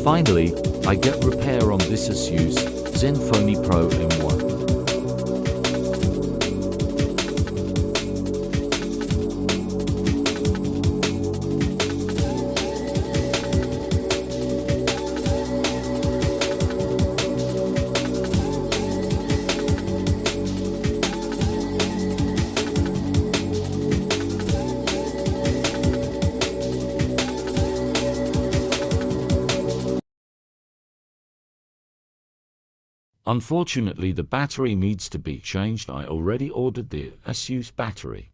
Finally, I get repair on this Asus Zenfone Pro M1. Unfortunately, the battery needs to be changed. I already ordered the Asus battery.